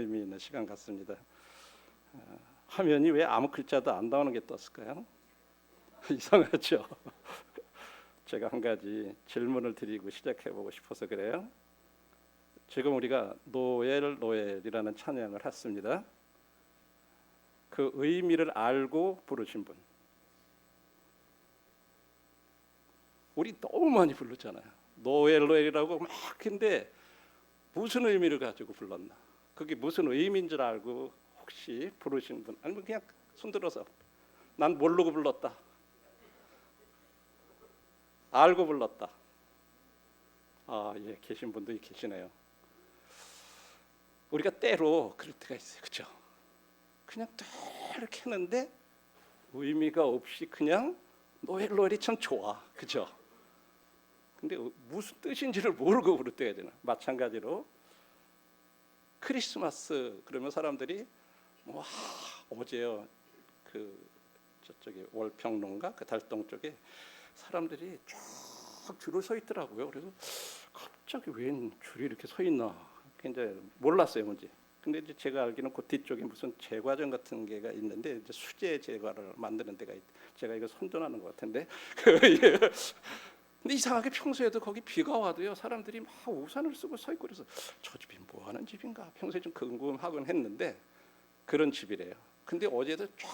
의미 있는 시간 같습니다. 화면이 왜 아무 글자도 안 나오는 게 떴을까요? 이상하죠? 제가 한 가지 질문을 드리고 시작해보고 싶어서 그래요. 지금 우리가 노엘이라는 찬양을 했습니다. 그 의미를 알고 부르신 분, 우리 너무 많이 부르잖아요. 노엘이라고 막. 근데 무슨 의미를 가지고 불렀나? 그게 무슨 의미인 줄 알고 혹시 부르신 분, 아니면 그냥 손들어서 난 모르고 불렀다, 알고 불렀다. 예, 계신 분도 계시네요. 우리가 때로 그럴 때가 있어요, 그렇죠? 그냥 이렇게 했는데 의미가 없이 그냥 노엘이 참 좋아, 그렇죠? 근데 무슨 뜻인지를 모르고 부를 때가 있잖아요. 마찬가지로 크리스마스 그러면 사람들이 어제요, 그 저쪽에 월평론가 그 달동 쪽에 사람들이 쭉 줄을 서 있더라고요. 그래서 갑자기 웬 줄이 이렇게 서 있나, 이제 몰랐어요, 뭔지. 근데 이제 제가 알기는 그 뒤쪽에 무슨 제과점 같은 게가 있는데, 이제 수제 제과를 만드는 데가 제가 이거 선전하는 것 같은데 근데 이상하게 평소에도 거기 비가 와도요, 사람들이 막 우산을 쓰고 서 있고, 그래서 저 집이 뭐 하는 집인가 평소에 좀 궁금하곤 했는데 그런 집이래요. 근데 어제도 쫙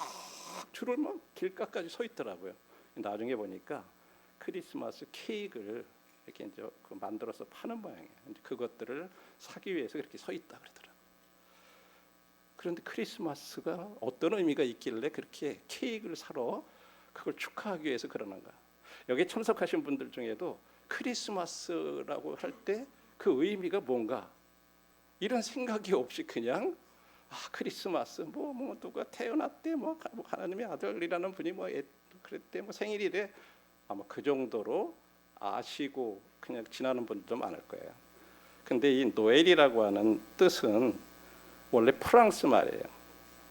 줄을 막 길가까지 서 있더라고요. 나중에 보니까 크리스마스 케이크를 이렇게 이제 만들어서 파는 모양이에요. 이제 그것들을 사기 위해서 그렇게 서 있다 그러더라고요. 그런데 크리스마스가 어떤 의미가 있길래 그렇게 케이크를 사러 그걸 축하하기 위해서 그러는가? 여기에 참석하신 분들 중에도 크리스마스라고 할 때 그 의미가 뭔가 이런 생각이 없이 그냥 크리스마스 뭐 누가 태어났대, 뭐 하나님의 아들이라는 분이 그랬대, 뭐 생일이래, 아마 그 정도로 아시고 그냥 지나는 분들도 많을 거예요. 근데 이 노엘이라고 하는 뜻은 원래 프랑스 말이에요.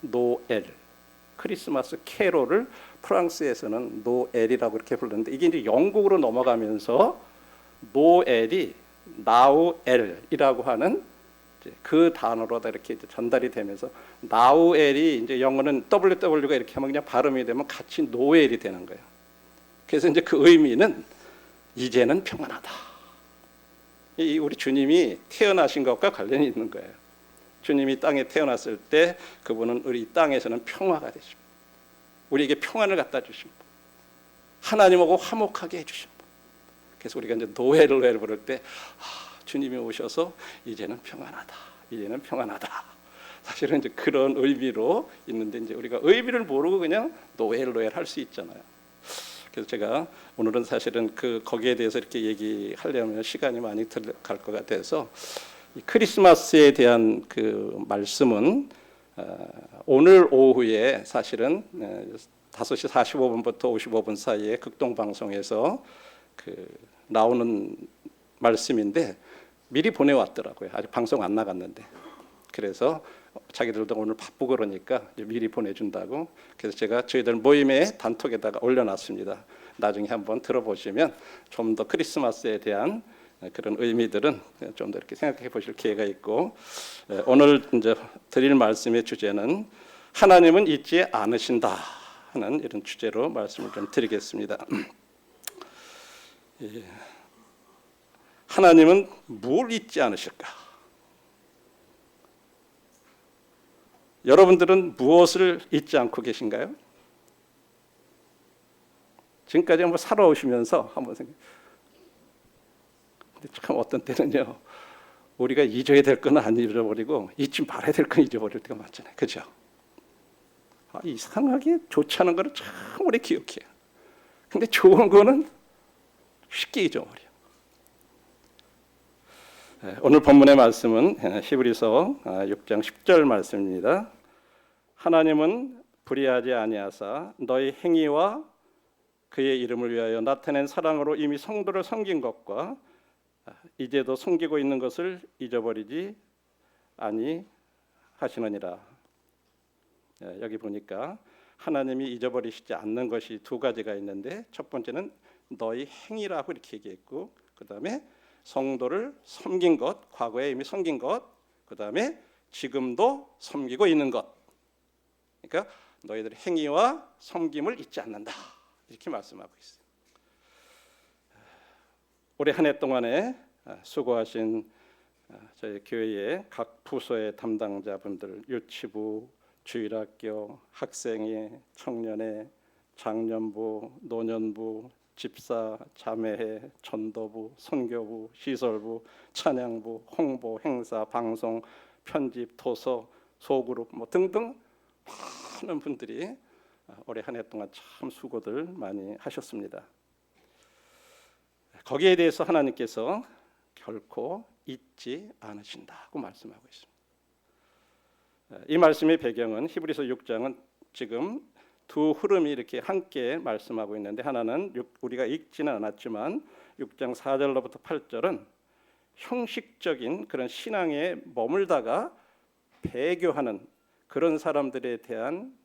노엘, 크리스마스 캐롤을 프랑스에서는 노엘이라고 이렇게 부르는데, 이게 이제 영국으로 넘어가면서 노엘이 나우엘이라고 하는 그 단어로 이렇게 전달이 되면서, 나우엘이 이제 영어는 WW가 이렇게 하면 그냥 발음이 되면 같이 노엘이 되는 거예요. 그래서 이제 그 의미는 이제는 평안하다. 우리 주님이 태어나신 것과 관련이 있는 거예요. 주님이 땅에 태어났을 때 그분은 우리 땅에서는 평화가 되십니다. 우리에게 평안을 갖다 주신 분, 하나님하고 화목하게 해주신 분. 그래서 우리가 이제 노엘을 부를 때 주님이 오셔서 이제는 평안하다, 이제는 평안하다. 사실은 이제 그런 의미로 있는데, 이제 우리가 의미를 모르고 그냥 노엘 할 수 있잖아요. 그래서 제가 오늘은 사실은 거기에 대해서 이렇게 얘기하려면 시간이 많이 들어갈 것 같아서, 이 크리스마스에 대한 그 말씀은 오늘 오후에 사실은 5시 45분부터 55분 사이에 극동방송에서 나오는 말씀인데 미리 보내왔더라고요. 아직 방송 안 나갔는데. 그래서 자기들도 오늘 바쁘고 그러니까 미리 보내준다고. 그래서 제가 저희들 모임의 단톡에다가 올려놨습니다. 나중에 한번 들어보시면 좀 더 크리스마스에 대한 그런 의미들은 좀 더 이렇게 생각해 보실 기회가 있고, 오늘 이제 드릴 말씀의 주제는 하나님은 잊지 않으신다 하는 이런 주제로 말씀을 좀 드리겠습니다. 하나님은 뭘 잊지 않으실까? 여러분들은 무엇을 잊지 않고 계신가요? 지금까지 한번 살아오시면서 한번 생각해. 근데 참 어떤 때는요, 우리가 잊어야 될 건 안 잊어버리고 잊지 말아야 될 건 잊어버릴 때가 많잖아요, 그렇죠? 이상하게 좋지 않은 거를 참 오래 기억해요. 근데 좋은 거는 쉽게 잊어버려요. 오늘 본문의 말씀은 히브리서 6장 10절 말씀입니다. 하나님은 불의하지 아니하사 너희 행위와 그의 이름을 위하여 나타낸 사랑으로 이미 성도를 섬긴 것과 이제도 섬기고 있는 것을 잊어버리지 아니하시느니라. 여기 보니까 하나님이 잊어버리시지 않는 것이 두 가지가 있는데, 첫 번째는 너희 행위라고 이렇게 얘기했고, 그 다음에 성도를 섬긴 것, 과거에 이미 섬긴 것, 그 다음에 지금도 섬기고 있는 것. 그러니까 너희들의 행위와 섬김을 잊지 않는다. 이렇게 말씀하고 있어요. 올해 한 해 동안에 수고하신 저희 교회의 각 부서의 담당자분들, 유치부, 주일학교, 학생회, 청년회, 장년부, 노년부, 집사, 자매회, 전도부, 선교부, 시설부, 찬양부, 홍보, 행사, 방송, 편집, 도서, 소그룹 등등 많은 분들이 올해 한 해 동안 참 수고들 많이 하셨습니다. 거기에 대해서 하나님께서 결코 잊지 않으신다고 말씀하고 있습니다. 이 말씀의 배경은 히브리서 6장은 지금 두 흐름이 이렇게 함께 말씀하고 있는데, 하나는 우리가 읽지는 않았지만 6장 4절로부터 8절은 형식적인 그런 신앙에 머물다가 배교하는 그런 사람들에 대한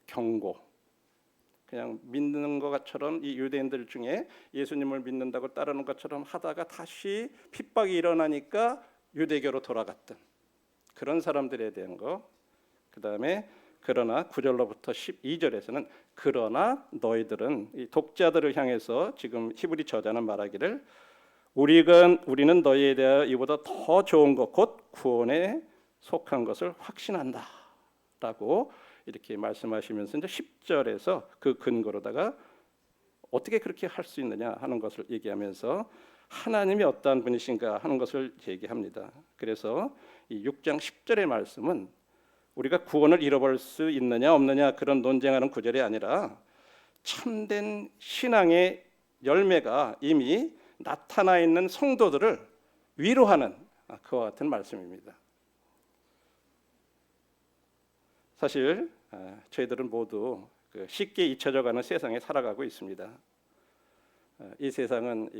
경고, 그냥 믿는 것처럼 이 유대인들 중에 예수님을 믿는다고 따르는 것처럼 하다가 다시 핍박이 일어나니까 유대교로 돌아갔던 그런 사람들에 대한 거. 그 다음에 그러나 9절로부터 12절에서는 그러나 너희들은, 이 독자들을 향해서 지금 히브리 저자는 말하기를 우리는 너희에 대하여 이보다 더 좋은 것 곧 구원에 속한 것을 확신한다 라고 이렇게 말씀하시면서 이제 10절에서 그 근거로다가 어떻게 그렇게 할 수 있느냐 하는 것을 얘기하면서 하나님이 어떠한 분이신가 하는 것을 얘기합니다. 그래서 이 6장 10절의 말씀은 우리가 구원을 잃어버릴 수 있느냐 없느냐 그런 논쟁하는 구절이 아니라 참된 신앙의 열매가 이미 나타나 있는 성도들을 위로하는 그와 같은 말씀입니다. 사실 저희들은 모두 쉽게 잊혀져가는 세상에 살아가고 있습니다. 이 세상은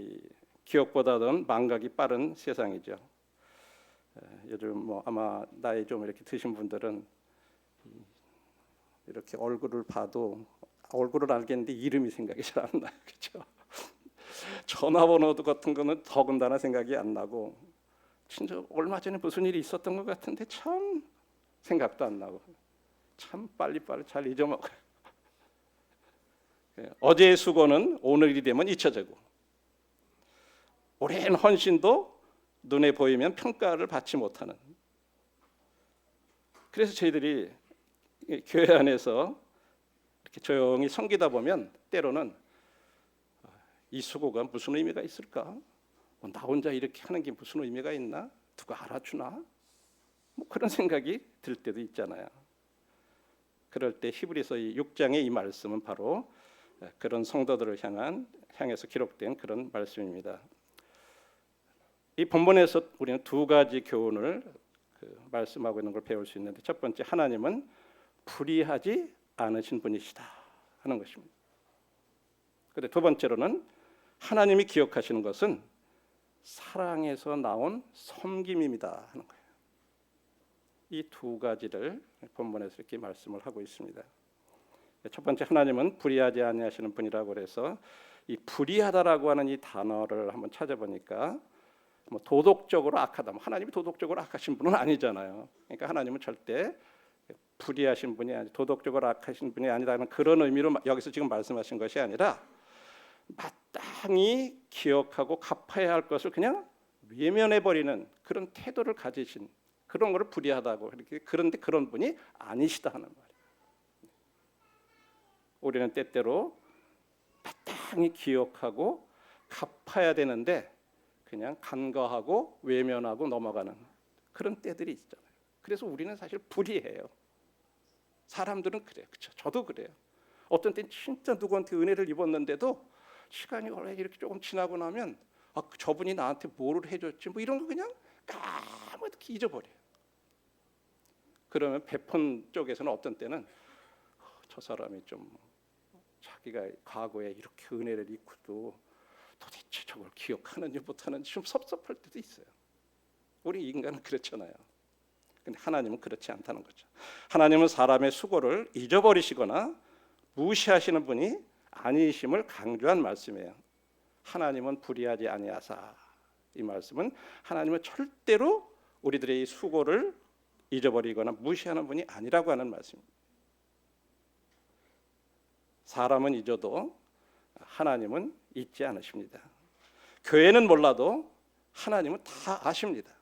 기억보다는 망각이 빠른 세상이죠. 요즘 아마 나이 좀 이렇게 드신 분들은 이렇게 얼굴을 봐도 얼굴을 알겠는데 이름이 생각이 잘 안 나요, 그렇죠? 전화번호 같은 거는 더군다나 생각이 안 나고, 진짜 얼마 전에 무슨 일이 있었던 것 같은데 참 생각도 안 나고, 참 빨리빨리 잘 잊어먹어요. 어제의 수고는 오늘이 되면 잊혀지고, 오랜 헌신도 눈에 보이면 평가를 받지 못하는. 그래서 저희들이 교회 안에서 이렇게 조용히 섬기다 보면 때로는 이 수고가 무슨 의미가 있을까? 나 혼자 이렇게 하는 게 무슨 의미가 있나? 누가 알아주나? 그런 생각이 들 때도 있잖아요. 그럴 때 히브리서 6장의 이 말씀은 바로 그런 성도들을 향해서 기록된 그런 말씀입니다. 이 본문에서 우리는 두 가지 교훈을 말씀하고 있는 걸 배울 수 있는데, 첫 번째, 하나님은 불의하지 않으신 분이시다 하는 것입니다. 그런데 두 번째로는 하나님이 기억하시는 것은 사랑에서 나온 섬김입니다 하는 거예요. 이 두 가지를 본문에서 이렇게 말씀을 하고 있습니다. 첫 번째, 하나님은 불의하지 아니하시는 분이라고 해서 이 불의하다라고 하는 이 단어를 한번 찾아보니까 도덕적으로 악하다, 하나님이 도덕적으로 악하신 분은 아니잖아요. 그러니까 하나님은 절대 불의하신 분이 아니, 도덕적으로 악하신 분이 아니라는 그런 의미로 여기서 지금 말씀하신 것이 아니라 마땅히 기억하고 갚아야 할 것을 그냥 외면해 버리는 그런 태도를 가지신, 그런 것을 불의하다고 이렇게. 그런데 그런 분이 아니시다 하는 말이에요. 우리는 때때로 마땅히 기억하고 갚아야 되는데 그냥 간과하고 외면하고 넘어가는 그런 때들이 있잖아요. 그래서 우리는 사실 불의해요. 사람들은 그래요. 그렇죠? 저도 그래요. 어떤 때는 진짜 누구한테 은혜를 입었는데도 시간이 오래 이렇게 조금 지나고 나면 저분이 나한테 뭐를 해줬지 이런 거 그냥 까맣게 잊어버려요. 그러면 베푼 쪽에서는 어떤 때는 저 사람이 좀 자기가 과거에 이렇게 은혜를 입고도 도대체 저걸 기억하는지 못하는지 좀 섭섭할 때도 있어요. 우리 인간은 그렇잖아요. 근데 하나님은 그렇지 않다는 거죠. 하나님은 사람의 수고를 잊어버리시거나 무시하시는 분이 아니심을 강조한 말씀이에요. 하나님은 불의하지 아니하사. 이 말씀은 하나님은 절대로 우리들의 이 수고를 잊어버리거나 무시하는 분이 아니라고 하는 말씀입니다. 사람은 잊어도 하나님은 잊지 않으십니다. 교회는 몰라도 하나님은 다 아십니다.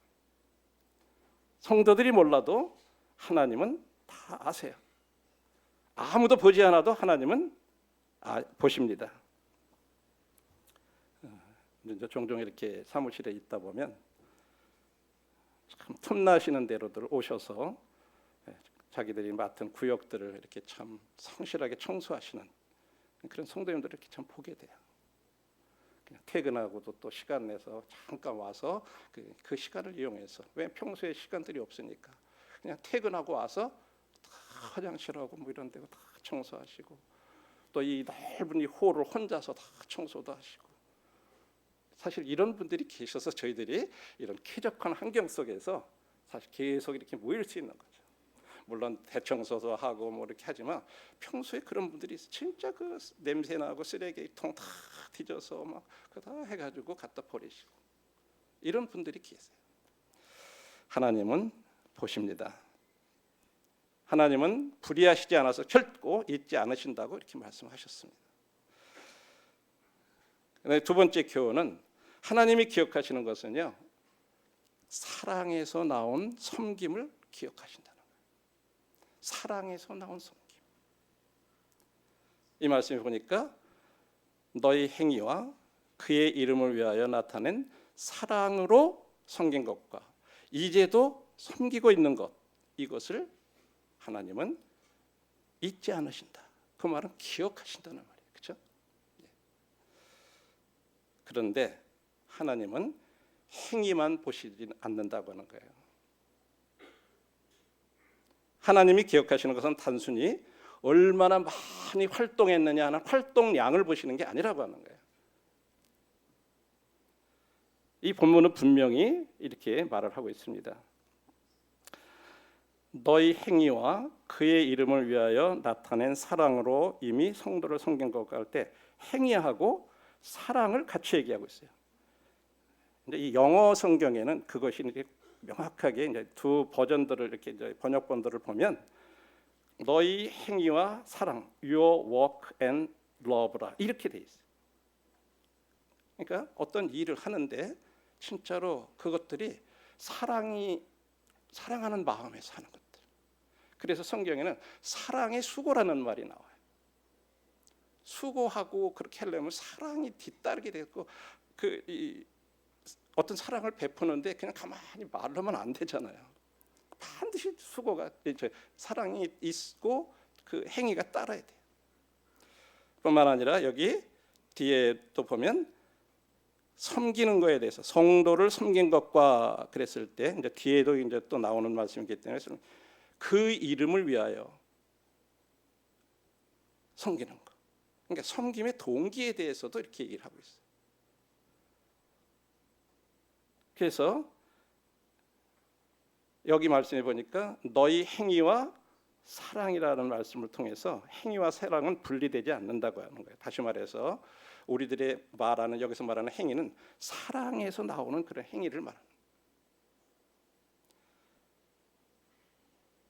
성도들이 몰라도 하나님은 다 아세요. 아무도 보지 않아도 하나님은 보십니다. 이제 종종 이렇게 사무실에 있다 보면 참 틈나시는 대로들 오셔서 자기들이 맡은 구역들을 이렇게 참 성실하게 청소하시는 그런 성도님들을 이렇게 참 보게 돼요. 그냥 퇴근하고도 또 시간 내서 잠깐 와서 그 시간을 이용해서, 왜 평소에 시간들이 없으니까 그냥 퇴근하고 와서 다 화장실하고 뭐 이런 데고 다 청소하시고, 또 이 넓은 이 홀을 혼자서 다 청소도 하시고. 사실 이런 분들이 계셔서 저희들이 이런 쾌적한 환경 속에서 사실 계속 이렇게 모일 수 있는 거죠. 물론 대청소도 하고 뭐 이렇게 하지만 평소에 그런 분들이 진짜 그 냄새 나고 쓰레기통 다 뒤져서 막 다 해가지고 갖다 버리시고, 이런 분들이 계세요. 하나님은 보십니다. 하나님은 불의하시지 않아서 결코 잊지 않으신다고 이렇게 말씀하셨습니다. 두 번째 교훈은 하나님이 기억하시는 것은요, 사랑에서 나온 섬김을 기억하신다는 거예요. 사랑에서 나온 섬김. 이 말씀을 보니까 너희 행위와 그의 이름을 위하여 나타낸 사랑으로 섬긴 것과 이제도 섬기고 있는 것, 이것을 하나님은 잊지 않으신다. 그 말은 기억하신다는 말이에요. 그렇죠? 그런데 하나님은 행위만 보시지 않는다고 하는 거예요. 하나님이 기억하시는 것은 단순히 얼마나 많이 활동했느냐 하는 활동량을 보시는 게 아니라고 하는 거예요. 이 본문은 분명히 이렇게 말을 하고 있습니다. 너희 행위와 그의 이름을 위하여 나타낸 사랑으로 이미 성도를 섬긴 것과 할 때 행위하고 사랑을 같이 얘기하고 있어요. 이제 이 영어 성경에는 그것이 이제 명확하게 이제 두 버전들을 이렇게 이제 번역본들을 보면 너희 행위와 사랑, your work and love라 이렇게 돼 있어요. 그러니까 어떤 일을 하는데 진짜로 그것들이 사랑하는 마음에서 하는 것들. 그래서 성경에는 사랑의 수고라는 말이 나와요. 수고하고 그렇게 하려면 사랑이 뒤따르게 되고 어떤 사랑을 베푸는데 그냥 가만히 말하면 안 되잖아요. 반드시 수고가 사랑이 있고 그 행위가 따라야 돼요. 뿐만 아니라 여기 뒤에 또 보면 섬기는 거에 대해서 성도를 섬긴 것과 그랬을 때 이제 뒤에도 이제 또 나오는 말씀이기 때문에 그 이름을 위하여 섬기는 것. 그러니까 섬김의 동기에 대해서도 이렇게 얘기를 하고 있어요. 그래서 여기 말씀해 보니까 너희 행위와 사랑이라는 말씀을 통해서 행위와 사랑은 분리되지 않는다고 하는 거예요. 다시 말해서 우리들의 말하는 여기서 말하는 행위는 사랑에서 나오는 그런 행위를 말합니다.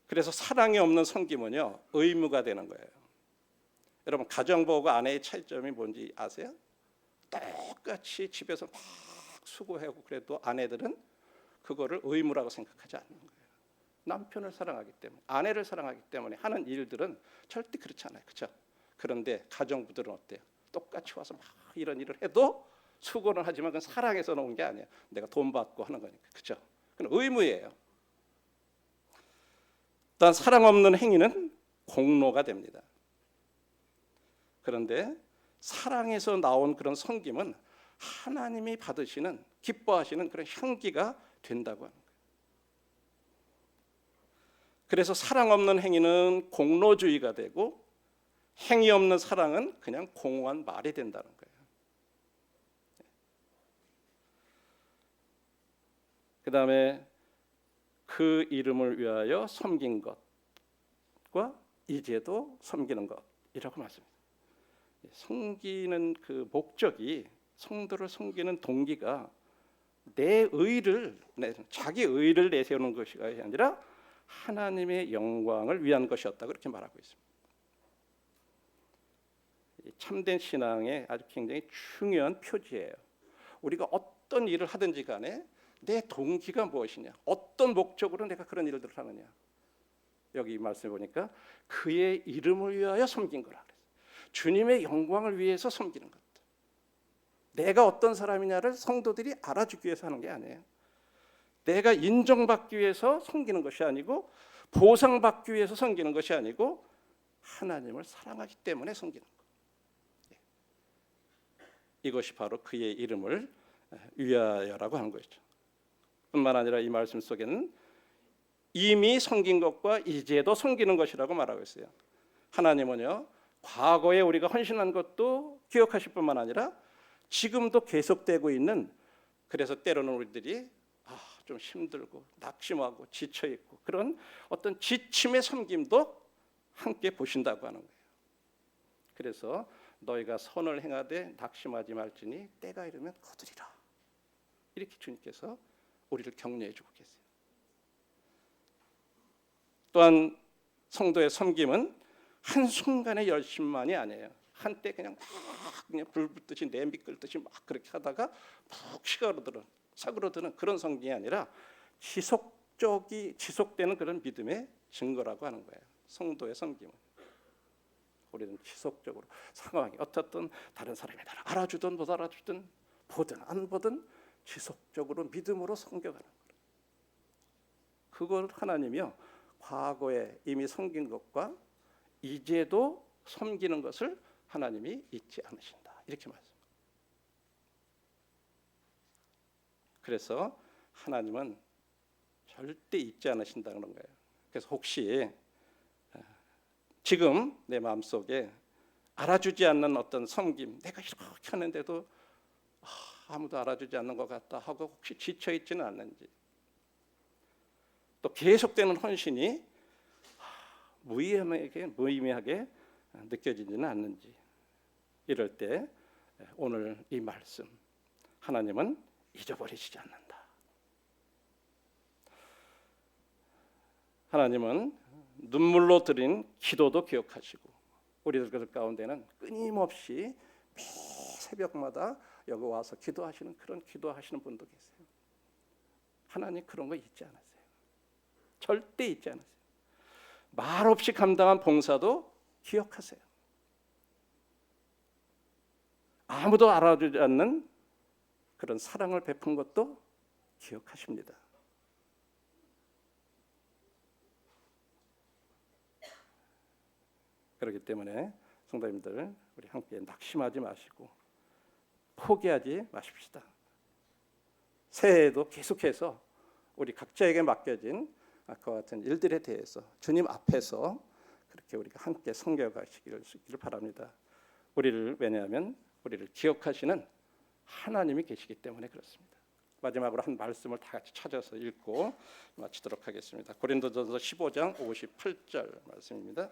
그래서 사랑이 없는 섬김은요 의무가 되는 거예요. 여러분 가정부와 아내의 차이점이 뭔지 아세요? 똑같이 집에서 막 수고하고 그래도 아내들은 그거를 의무라고 생각하지 않는 거예요. 남편을 사랑하기 때문에, 아내를 사랑하기 때문에 하는 일들은 절대 그렇지 않아요. 그렇죠? 그런데 가정부들은 어때요? 똑같이 와서 막 이런 일을 해도 수고는 하지만 그건 사랑에서 나온 게 아니에요. 내가 돈 받고 하는 거니까. 그렇죠? 그건 의무예요. 또한 사랑 없는 행위는 공로가 됩니다. 그런데 사랑에서 나온 그런 섬김은 하나님이 받으시는, 기뻐하시는 그런 향기가 된다고 하는 거예요. 그래서 사랑 없는 행위는 공로주의가 되고 행위 없는 사랑은 그냥 공허한 말이 된다는 거예요. 그 다음에 그 이름을 위하여 섬긴 것과 이제도 섬기는 것이라고 말씀합니다. 섬기는 그 목적이, 성도를 섬기는 동기가 자기 의를 내세우는 것이 아니라 하나님의 영광을 위한 것이었다 그렇게 말하고 있습니다. 참된 신앙의 아주 굉장히 중요한 표지예요. 우리가 어떤 일을 하든지 간에 내 동기가 무엇이냐, 어떤 목적으로 내가 그런 일들을 하느냐. 여기 이 말씀을 보니까 그의 이름을 위하여 섬긴 거라 그랬어요. 주님의 영광을 위해서 섬기는 것. 내가 어떤 사람이냐를 성도들이 알아주기 위해서 하는 게 아니에요. 내가 인정받기 위해서 섬기는 것이 아니고, 보상받기 위해서 섬기는 것이 아니고, 하나님을 사랑하기 때문에 섬기는 것. 이것이 바로 그의 이름을 위하여라고 하는 것이죠. 뿐만 아니라 이 말씀 속에는 이미 섬긴 것과 이제도 섬기는 것이라고 말하고 있어요. 하나님은요, 과거에 우리가 헌신한 것도 기억하실 뿐만 아니라 지금도 계속되고 있는, 그래서 때로는 우리들이 좀 힘들고 낙심하고 지쳐있고 그런 어떤 지침의 섬김도 함께 보신다고 하는 거예요. 그래서 너희가 선을 행하되 낙심하지 말지니 때가 이르면 거두리라. 이렇게 주님께서 우리를 격려해 주고 계세요. 또한 성도의 섬김은 한순간의 열심만이 아니에요. 한때 그냥 불 붙듯이 냄비 끓듯이 막 그렇게 하다가 푹 사그러드는 그런 섬김이 아니라 지속되는 그런 믿음의 증거라고 하는 거예요. 성도의 섬김은 우리는 지속적으로 상황이 어떻든 다른 사람이 나를 알아주든 못 알아주든 보든 안 보든 지속적으로 믿음으로 섬겨가는 거예요. 그걸 하나님이요, 과거에 이미 섬긴 것과 이제도 섬기는 것을 하나님이 잊지 않으신다, 이렇게 말씀합니다. 그래서 하나님은 절대 잊지 않으신다는 거예요. 그래서 혹시 지금 내 마음속에 알아주지 않는 어떤 섬김, 내가 이렇게 하는데도 아무도 알아주지 않는 것 같다 하고 혹시 지쳐있지는 않는지, 또 계속되는 헌신이 무의미하게 느껴지지는 않는지, 이럴 때 오늘 이 말씀, 하나님은 잊어버리시지 않는다. 하나님은 눈물로 드린 기도도 기억하시고, 우리들 가운데는 끊임없이 매 새벽마다 여기 와서 기도하시는, 그런 기도하시는 분도 계세요. 하나님 그런 거 잊지 않으세요. 절대 잊지 않으세요. 말없이 감당한 봉사도 기억하세요. 아무도 알아주지 않는 그런 사랑을 베푼 것도 기억하십니다. 그렇기 때문에 성도님들, 우리 함께 낙심하지 마시고 포기하지 마십시다. 새해에도 계속해서 우리 각자에게 맡겨진 그와 같은 일들에 대해서 주님 앞에서 그렇게 우리가 함께 섬겨가시기를 바랍니다. 왜냐하면 우리를 기억하시는 하나님이 계시기 때문에 그렇습니다. 마지막으로 한 말씀을 다 같이 찾아서 읽고 마치도록 하겠습니다. 고린도전서 15장 58절 말씀입니다.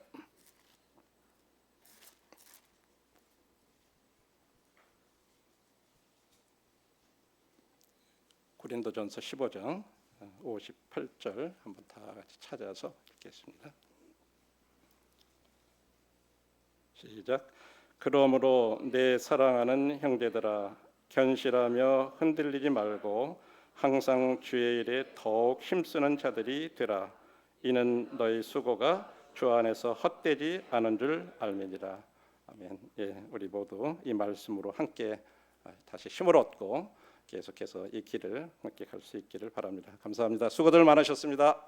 고린도전서 15장 58절 한번 다 같이 찾아서 읽겠습니다. 시작. 그러므로 내 사랑하는 형제들아, 견실하며 흔들리지 말고 항상 주의 일에 더욱 힘쓰는 자들이 되라. 이는 너희 수고가 주 안에서 헛되지 않은 줄 알미니라. 아멘. 예, 우리 모두 이 말씀으로 함께 다시 힘을 얻고 계속해서 이 길을 함께 갈 수 있기를 바랍니다. 감사합니다. 수고들 많으셨습니다.